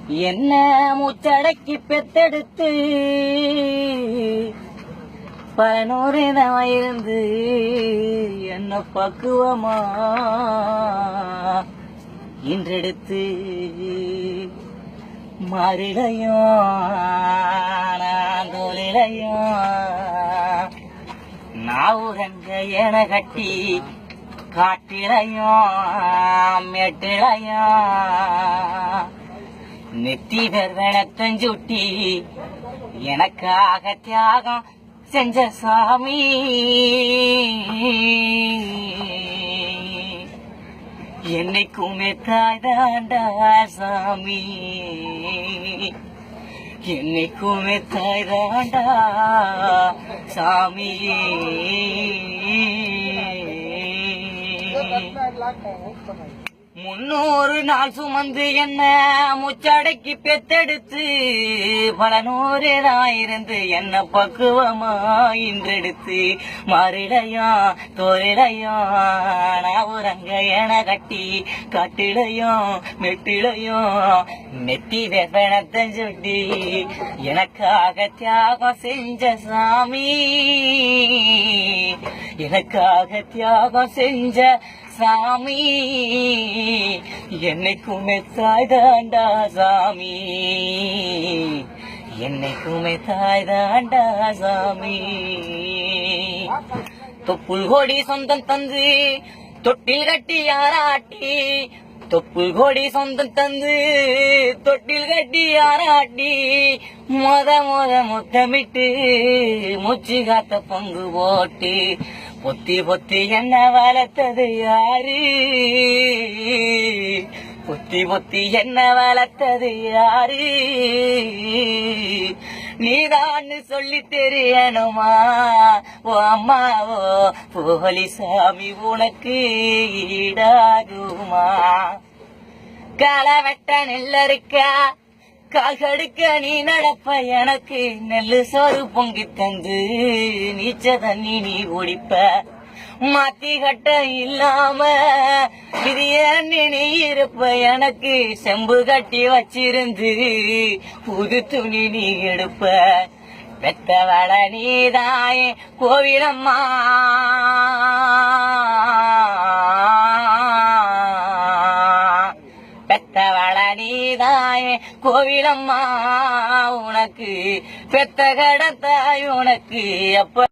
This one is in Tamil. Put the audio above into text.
என்ன மூச்சடக்கி பெத்தெடுத்து பலனோரிடமாயிருந்து என்ன பக்குவமா இன்றெடுத்து மாறிலையும் நான் தோலிலையும் நாவுரங்க என கட்டி காட்டிலையும் மேட்டிலையும் நெத்தி வெறுவனத்தஞ்சுட்டி எனக்காக தியாகம் செஞ்ச சாமி என்னைக்குமே தாய்தாண்டா சாமி என்னைக்குமே தாய்தாண்டா சாமி முன்னூறு நாள் சுமந்து என்ன முச்சடைக்கு பெத்தெடுத்து பல நூறாயிருந்து என்ன பக்குவமா இன்றெடுத்து மாறிலையும் தோரிலையும் நாவுரங்க என கட்டி காட்டிலையும் மெட்டிலையும் நெத்தி வெப்பனத்தை சுட்டி எனக்காக தியாகம் செஞ்ச சாமி எனக்காக தியாகம் செஞ்ச சாமி என்னைக்குமே தாய்தாண்டா சாமி என்னைக்குமே தாய்தாண்டா சாமி தொப்புள் கோடி சொந்தம் தந்து தொட்டில் கட்டி யாராட்டி தொப்புள் கோடி சொந்தம் தந்து தொட்டில் கட்டி யாராட்டி மொத முத்தமிட்டு மூச்சு காத்த பங்கு போட்டு பொத்தி பொத்தி என்ன வளர்த்தது யாரு பொத்தி பொத்தி என்ன வளர்த்தது யாரு நீதான் சொல்லி தெரியணுமா ஓ அம்மாவோ போலிசாமி உனக்கு ஈடாகுமா களை வெட்ட நெல்லருக்கா கால் கடுக்க நீ நடப்ப எனக்கு நெல்லு சோறு பொங்கி தந்து நீச்ச தண்ணி நீ குடிப்ப மாத்தி கட்ட இல்லாம விதிய நீ இருப்ப எனக்கு செம்பு கட்டி வச்சிருந்து புது துணி நீ எடுப்ப பெத்தவள நீதாயே கோவிலம்மா பெத்தவள நீதாயே கோவிலம்மா உனக்கு பெத்த கடத்தாய் உனக்கு அப்ப